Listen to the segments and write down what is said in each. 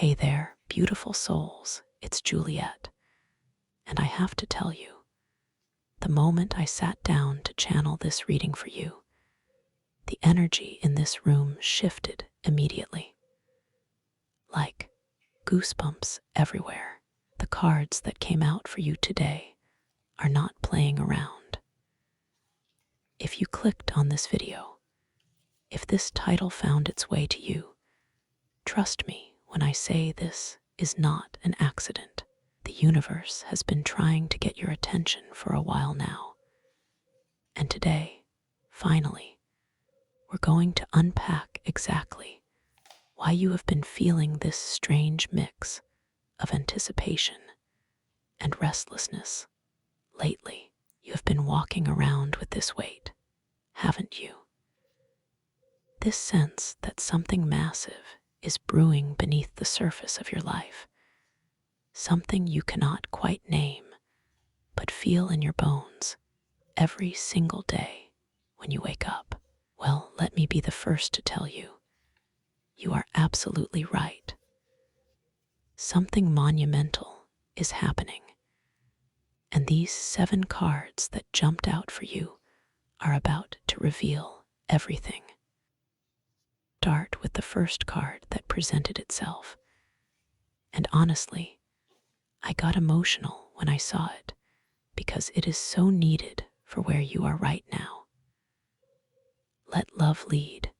Hey there, beautiful souls, it's Juliet. And I have to tell you, the moment I sat down to channel this reading for you, the energy in this room shifted immediately. Like goosebumps everywhere. The cards that came out for you today are not playing around. If you clicked on this video, if this title found its way to you, trust me when I say this is not an accident. The universe has been trying to get your attention for a while now. And today, finally, we're going to unpack exactly why you have been feeling this strange mix of anticipation and restlessness. Lately, you have been walking around with this weight, haven't you? This sense that something massive is brewing beneath the surface of your life, something you cannot quite name, but feel in your bones every single day when you wake up. Well, let me be the first to tell you, you are absolutely right. Something monumental is happening, and these 7 cards that jumped out for you are about to reveal everything. Start with the first card that presented itself, and honestly, I got emotional when I saw it because it is so needed for where you are right now. Let love lead.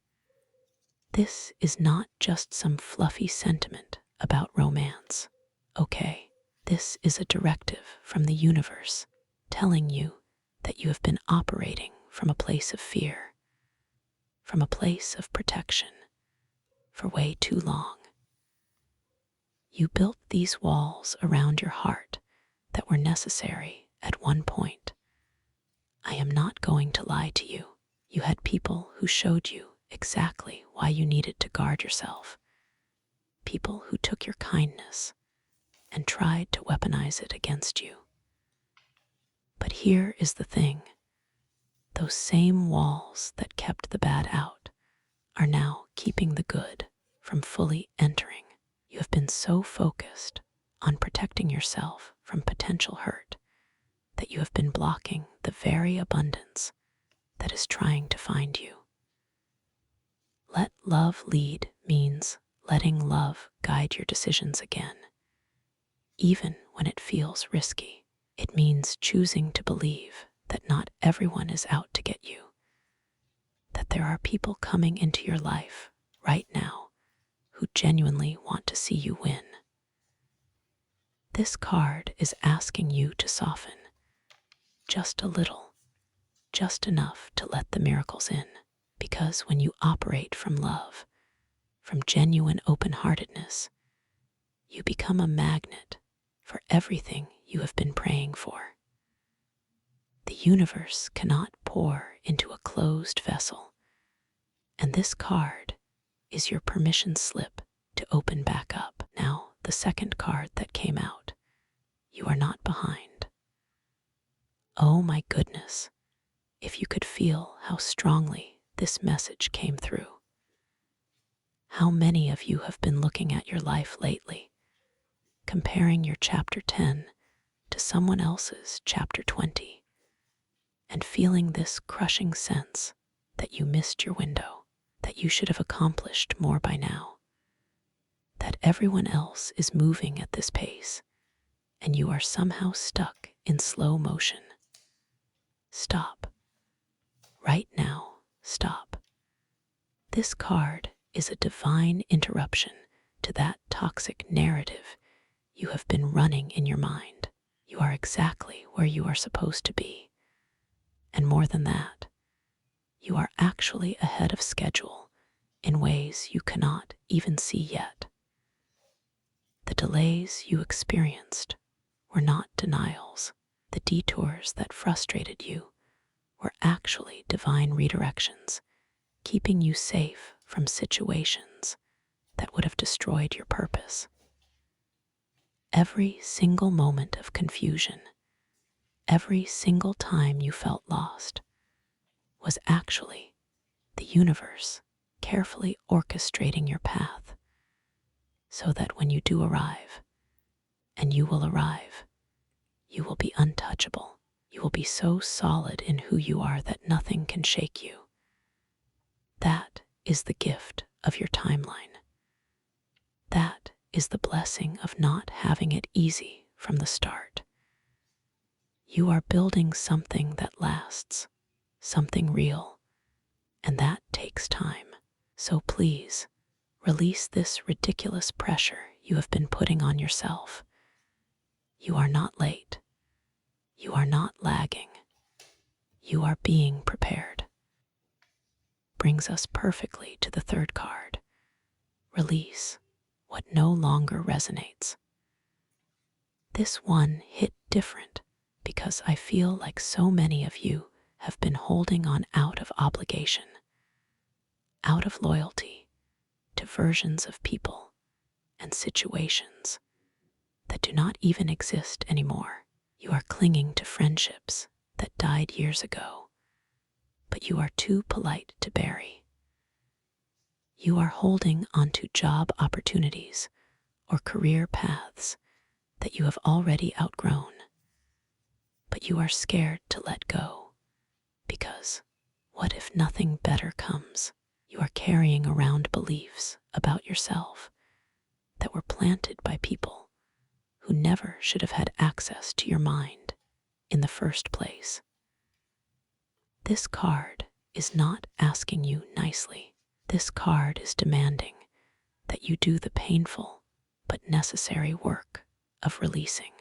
This is not just some fluffy sentiment about romance, okay? This is a directive from the universe telling you that you have been operating from a place of fear, from a place of protection, for way too long. You built these walls around your heart that were necessary at one point. I am not going to lie to you. You had people who showed you exactly why you needed to guard yourself. People who took your kindness and tried to weaponize it against you. But here is the thing. Those same walls that kept the bad out are now keeping the good from fully entering. You have been so focused on protecting yourself from potential hurt that you have been blocking the very abundance that is trying to find you. Let love lead means letting love guide your decisions again. Even when it feels risky, it means choosing to believe that not everyone is out to get you, that there are people coming into your life right now who genuinely want to see you win. This card is asking you to soften just a little, just enough to let the miracles in, because when you operate from love, from genuine open-heartedness, you become a magnet for everything you have been praying for. The universe cannot pour into a closed vessel, and this card is your permission slip to open back up. Now, the second card that came out, you are not behind. Oh my goodness, if you could feel how strongly this message came through. How many of you have been looking at your life lately, comparing your chapter 10 to someone else's chapter 20, and feeling this crushing sense that you missed your window, that you should have accomplished more by now, that everyone else is moving at this pace, and you are somehow stuck in slow motion? Stop. Right now, stop. This card is a divine interruption to that toxic narrative you have been running in your mind. You are exactly where you are supposed to be. And more than that, you are actually ahead of schedule in ways you cannot even see yet. The delays you experienced were not denials. The detours that frustrated you were actually divine redirections, keeping you safe from situations that would have destroyed your purpose. Every single moment of confusion, every single time you felt lost, was actually the universe carefully orchestrating your path. so that when you do arrive, and you will arrive, you will be untouchable. You will be so solid in who you are that nothing can shake you. That is the gift of your timeline. That is the blessing of not having it easy from the start. You are building something that lasts, something real, and that takes time. So please, release this ridiculous pressure you have been putting on yourself. You are not late. You are not lagging. You are being prepared. Brings us perfectly to the third card. Release what no longer resonates. This one hit different because I feel like so many of you have been holding on out of obligation, out of loyalty to versions of people and situations that do not even exist anymore. You are clinging to friendships that died years ago, but you are too polite to bury. You are holding onto job opportunities or career paths that you have already outgrown, but you are scared to let go because what if nothing better comes? You are carrying around beliefs about yourself that were planted by people who never should have had access to your mind in the first place. This card is not asking you nicely. This card is demanding that you do the painful but necessary work of releasing,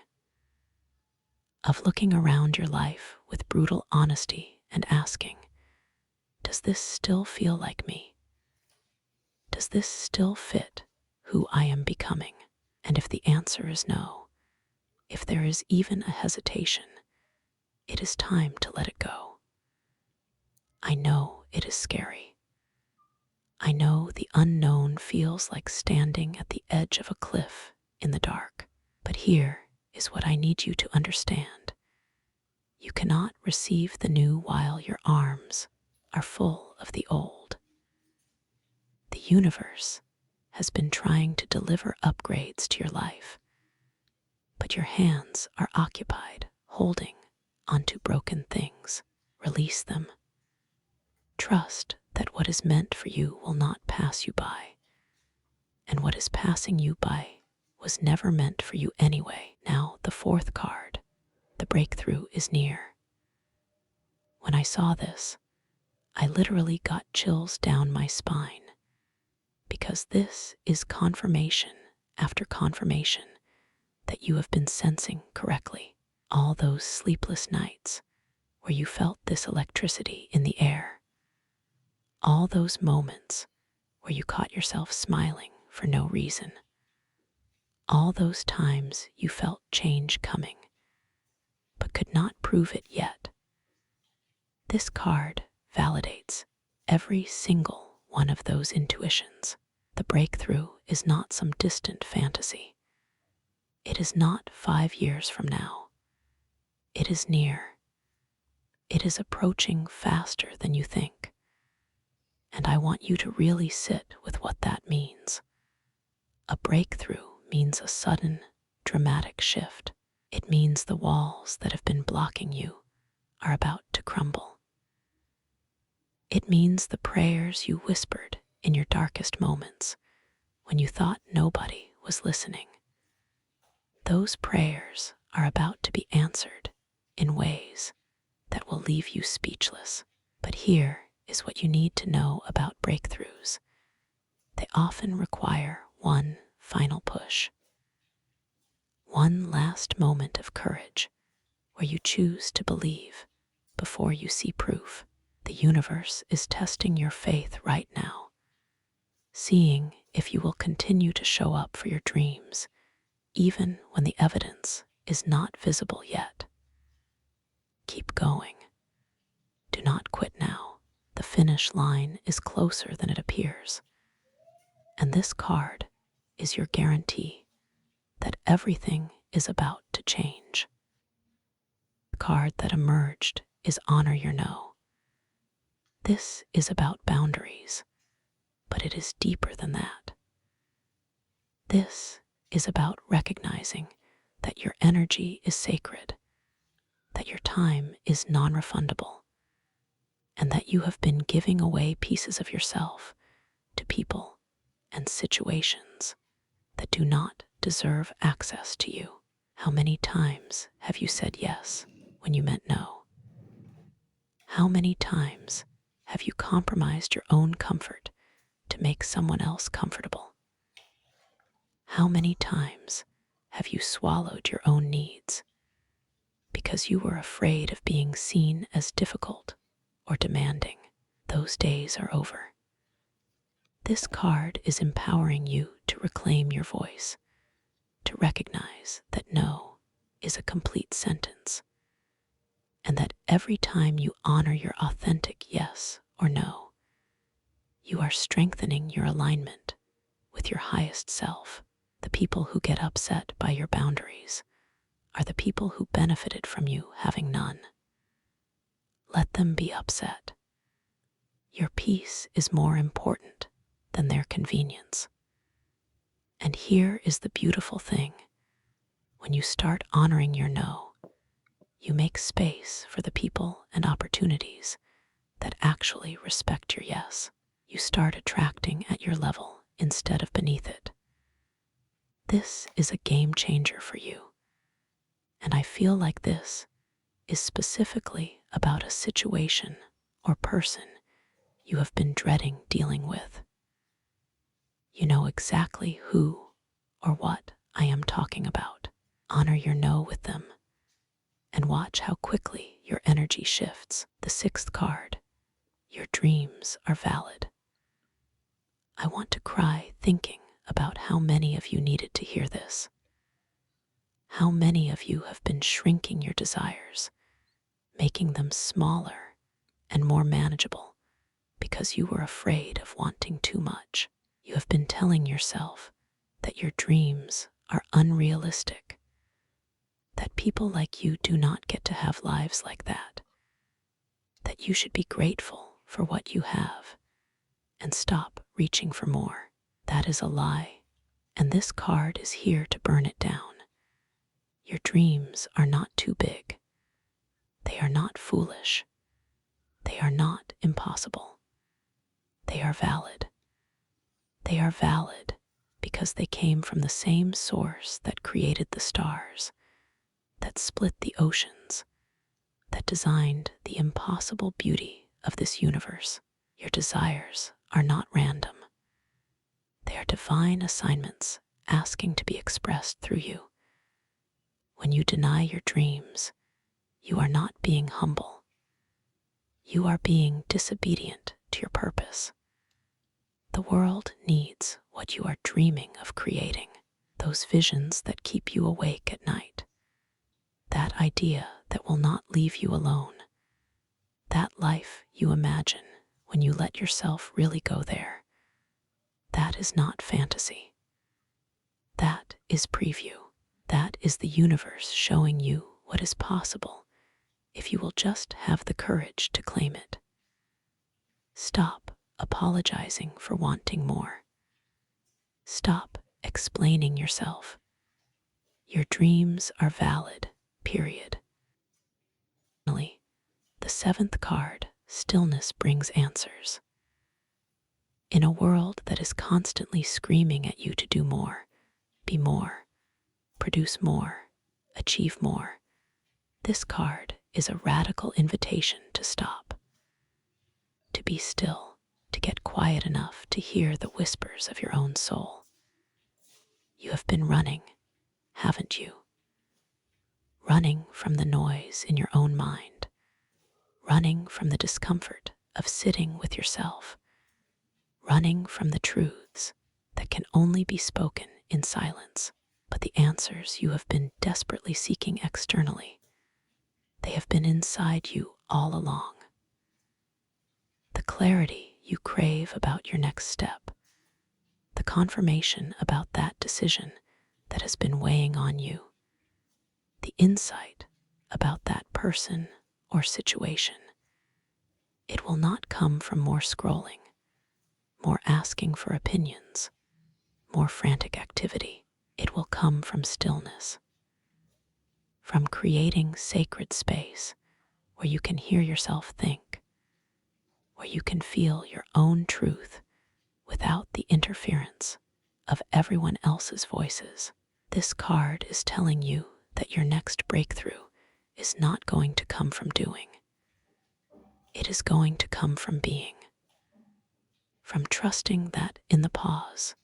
of looking around your life with brutal honesty and asking, does this still feel like me? Does this still fit who I am becoming? And if the answer is no, if there is even a hesitation, it is time to let it go. I know it is scary. I know the unknown feels like standing at the edge of a cliff in the dark. But here is what I need you to understand. You cannot receive the new while your arms are full of the old. The universe has been trying to deliver upgrades to your life, but your hands are occupied holding onto broken things. Release them. Trust that what is meant for you will not pass you by, and what is passing you by was never meant for you anyway. Now, the fourth card, the breakthrough is near. When I saw this, I literally got chills down my spine, because this is confirmation after confirmation that you have been sensing correctly. All those sleepless nights where you felt this electricity in the air, all those moments where you caught yourself smiling for no reason, all those times you felt change coming, but could not prove it yet. This card validates every single one of those intuitions. The breakthrough is not some distant fantasy. It is not 5 years from now. It is near. It is approaching faster than you think. And I want you to really sit with what that means. A breakthrough means a sudden, dramatic shift. It means the walls that have been blocking you are about to crumble. It means the prayers you whispered in your darkest moments when you thought nobody was listening. Those prayers are about to be answered in ways that will leave you speechless. But here is what you need to know about breakthroughs. They often require one final push, one last moment of courage where you choose to believe before you see proof. The universe is testing your faith right now, seeing if you will continue to show up for your dreams, even when the evidence is not visible yet. Keep going. Do not quit now. The finish line is closer than it appears. And this card is your guarantee that everything is about to change. The card that emerged is Honor Your No. This is about boundaries, but it is deeper than that. This is about recognizing that your energy is sacred, that your time is non-refundable, and that you have been giving away pieces of yourself to people and situations that do not deserve access to you. How many times have you said yes when you meant no? How many times have you compromised your own comfort to make someone else comfortable? How many times have you swallowed your own needs because you were afraid of being seen as difficult or demanding? Those days are over. This card is empowering you to reclaim your voice, to recognize that no is a complete sentence, and that every time you honor your authentic yes or no, you are strengthening your alignment with your highest self. The people who get upset by your boundaries are the people who benefited from you having none. Let them be upset. Your peace is more important than their convenience. And here is the beautiful thing. When you start honoring your no, you make space for the people and opportunities that actually respect your yes. You start attracting at your level instead of beneath it. This is a game changer for you. And I feel like this is specifically about a situation or person you have been dreading dealing with. You know exactly who or what I am talking about. Honor your no with them and watch how quickly your energy shifts. The sixth card, your dreams are valid. I want to cry thinking about how many of you needed to hear this. How many of you have been shrinking your desires, making them smaller and more manageable because you were afraid of wanting too much. You have been telling yourself that your dreams are unrealistic, that people like you do not get to have lives like that you should be grateful for what you have and stop reaching for more. That is a lie, and this card is here to burn it down. Your dreams are not too big. They are not foolish. They are not impossible. They are valid. They are valid because they came from the same source that created the stars, that split the oceans, that designed the impossible beauty of this universe. Your desires are not random. They are divine assignments asking to be expressed through you. When you deny your dreams, you are not being humble. You are being disobedient to your purpose. The world needs what you are dreaming of creating, those visions that keep you awake at night, that idea that will not leave you alone, that life you imagine when you let yourself really go there. That is not fantasy. That is preview. That is the universe showing you what is possible if you will just have the courage to claim it. Stop apologizing for wanting more. Stop explaining yourself. Your dreams are valid, period. Finally, the seventh card, Stillness, brings answers. In a world that is constantly screaming at you to do more, be more, produce more, achieve more, this card is a radical invitation to stop, to be still, to get quiet enough to hear the whispers of your own soul. You have been running, haven't you? Running from the noise in your own mind, running from the discomfort of sitting with yourself, running from the truths that can only be spoken in silence. But the answers you have been desperately seeking externally, they have been inside you all along. The clarity you crave about your next step, the confirmation about that decision that has been weighing on you, the insight about that person or situation, it will not come from more scrolling, more asking for opinions, more frantic activity. It will come from stillness, from creating sacred space where you can hear yourself think, where you can feel your own truth without the interference of everyone else's voices. This card is telling you that your next breakthrough is not going to come from doing. It is going to come from being, from trusting that in the pause,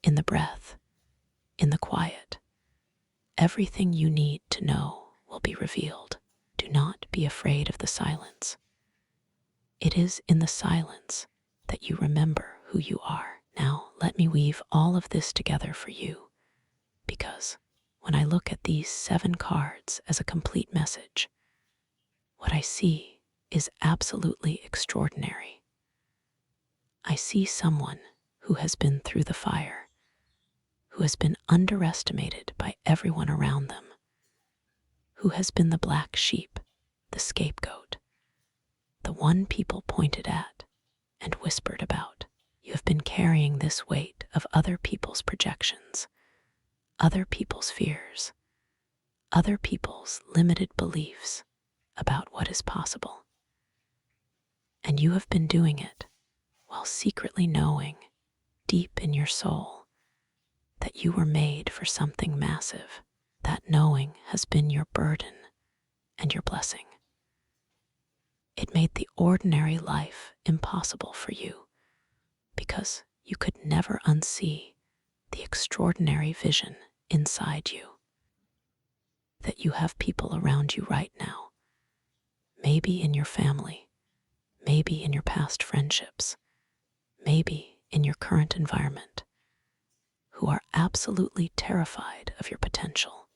in the breath, in the quiet, everything you need to know will be revealed. Do not be afraid of the silence. It is in the silence that you remember who you are. Now, let me weave all of this together for you, because when I look at these 7 cards as a complete message, what I see is absolutely extraordinary. I see someone who has been through the fire, who has been underestimated by everyone around them, who has been the black sheep, the scapegoat, the one people pointed at and whispered about. You have been carrying this weight of other people's projections, other people's fears, other people's limited beliefs about what is possible. And you have been doing it while secretly knowing, deep in your soul, that you were made for something massive. That knowing has been your burden and your blessing. It made the ordinary life impossible for you because you could never unsee the extraordinary vision inside you. That you have people around you right now, maybe in your family, maybe in your past friendships, maybe in your current environment, who are absolutely terrified of your potential.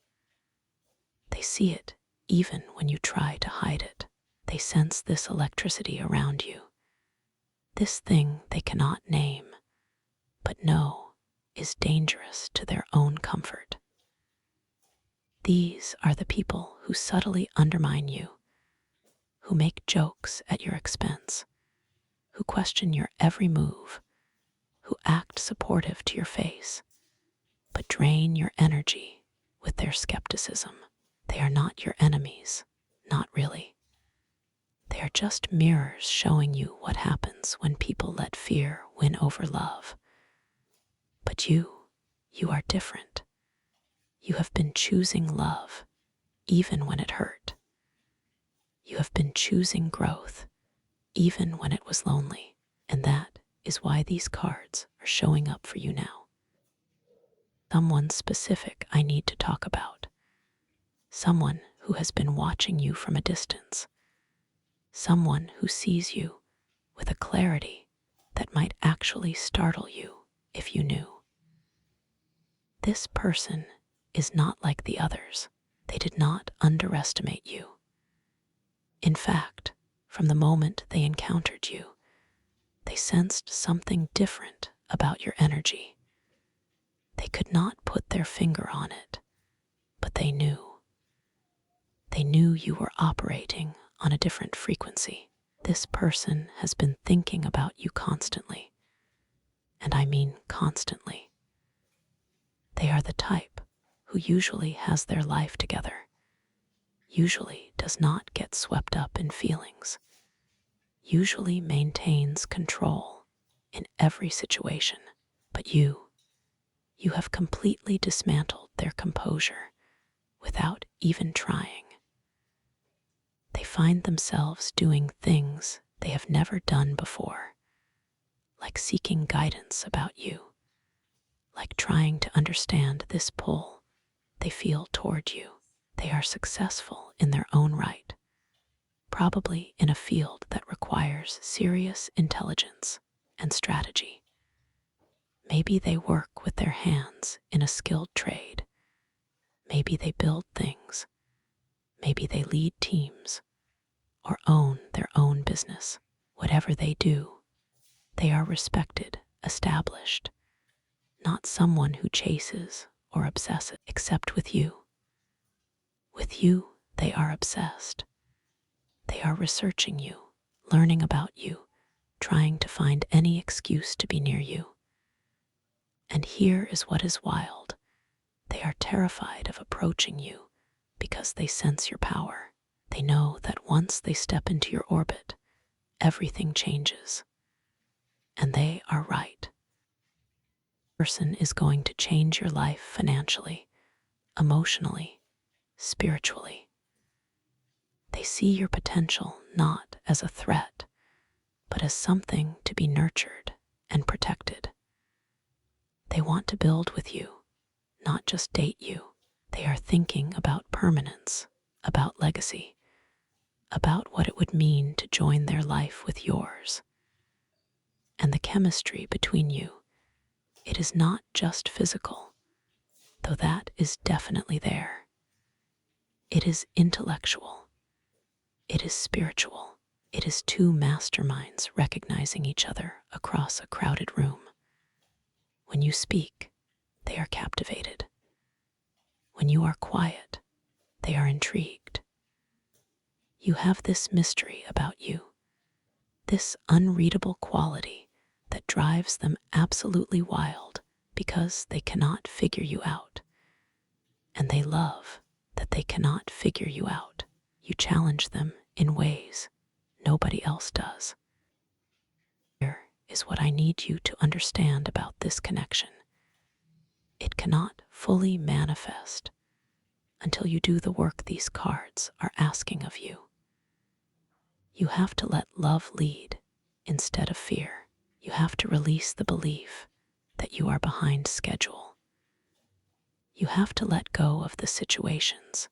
They see it even when you try to hide it. They sense this electricity around you, this thing they cannot name, but know is dangerous to their own comfort. These are the people who subtly undermine you, who make jokes at your expense, who question your every move, who act supportive to your face, but drain your energy with their skepticism. They are not your enemies, not really. They are just mirrors showing you what happens when people let fear win over love. But you are different. You have been choosing love, even when it hurt. You have been choosing growth, even when it was lonely. And that is why these cards are showing up for you now. Someone specific I need to talk about. Someone who has been watching you from a distance. Someone who sees you with a clarity that might actually startle you if you knew. This person is not like the others. They did not underestimate you. In fact, from the moment they encountered you, they sensed something different about your energy. They could not put their finger on it, but they knew. They knew you were operating on a different frequency. This person has been thinking about you constantly, and I mean constantly. They are the type who usually has their life together, usually does not get swept up in feelings, usually maintains control in every situation. But you have completely dismantled their composure without even trying. They find themselves doing things they have never done before, like seeking guidance about you, like trying to understand this pull they feel toward you. They are successful in their own right, probably in a field that requires serious intelligence and strategy. Maybe they work with their hands in a skilled trade. Maybe they build things. Maybe they lead teams or own their own business. Whatever they do, they are respected, established, not someone who chases or obsesses, except with you. With you, they are obsessed. They are researching you, learning about you, trying to find any excuse to be near you. And here is what is wild. They are terrified of approaching you because they sense your power. They know that once they step into your orbit, everything changes. And they are right. Person is going to change your life financially, emotionally, spiritually. They see your potential not as a threat, but as something to be nurtured and protected. They want to build with you, not just date you. They are thinking about permanence, about legacy, about what it would mean to join their life with yours. And the chemistry between you, it is not just physical, though that is definitely there. It is intellectual. It is spiritual. It is two masterminds recognizing each other across a crowded room. When you speak, they are captivated. When you are quiet, they are intrigued. You have this mystery about you, this unreadable quality that drives them absolutely wild because they cannot figure you out. And they love that they cannot figure you out. You challenge them in ways nobody else does. Here is what I need you to understand about this connection. It cannot fully manifest until you do the work these cards are asking of you. You have to let love lead instead of fear. You have to release the belief that you are behind schedule. You have to let go of the situations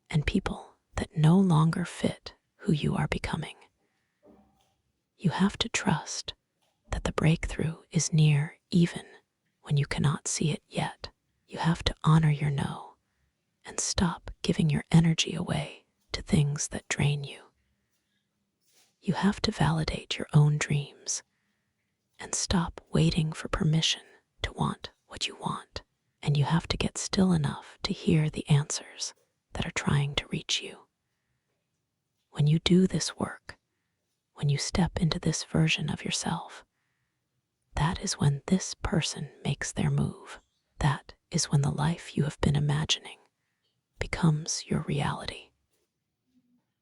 and people that no longer fit who you are becoming. You have to trust that the breakthrough is near even when you cannot see it yet. You have to honor your no and stop giving your energy away to things that drain you. You have to validate your own dreams and stop waiting for permission to want what you want. And you have to get still enough to hear the answers that are trying to reach you. When you do this work, when you step into this version of yourself, that is when this person makes their move. That is when the life you have been imagining becomes your reality.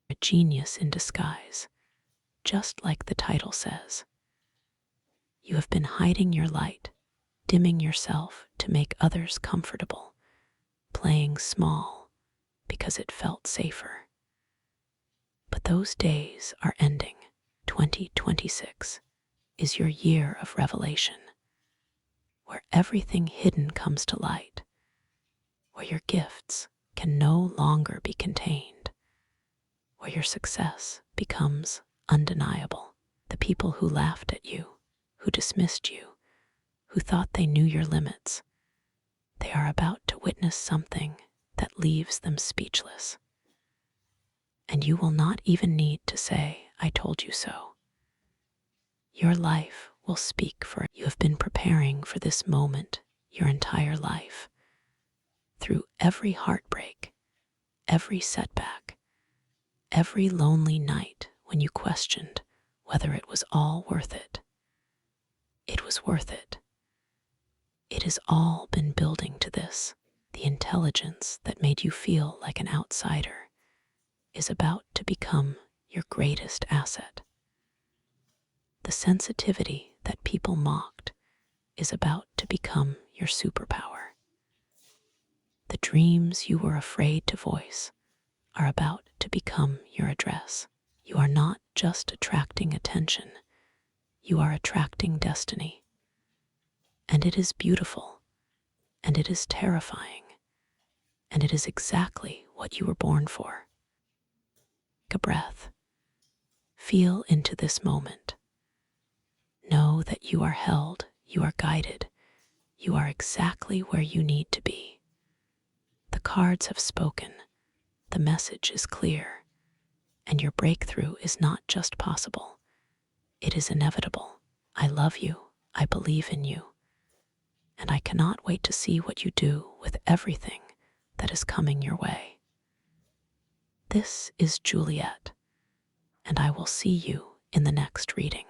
A genius in disguise, just like the title says. You have been hiding your light, dimming yourself to make others comfortable, playing small because it felt safer. But those days are ending. 2026 is your year of revelation, where everything hidden comes to light, where your gifts can no longer be contained, where your success becomes undeniable. The people who laughed at you, who dismissed you, who thought they knew your limits, they are about to witness something that leaves them speechless. And you will not even need to say, "I told you so." Your life will speak for it. You have been preparing for this moment your entire life. Through every heartbreak, every setback, every lonely night when you questioned whether it was all worth it. It was worth it. It has all been building to this. The intelligence that made you feel like an outsider is about to become your greatest asset. The sensitivity that people mocked is about to become your superpower. The dreams you were afraid to voice are about to become your address. You are not just attracting attention, you are attracting destiny. And it is beautiful, and it is terrifying, and it is exactly what you were born for. Take a breath. Feel into this moment. Know that you are held, you are guided, you are exactly where you need to be. The cards have spoken, the message is clear, and your breakthrough is not just possible, it is inevitable. I love you, I believe in you, and I cannot wait to see what you do with everything that is coming your way. This is Juliet, and I will see you in the next reading.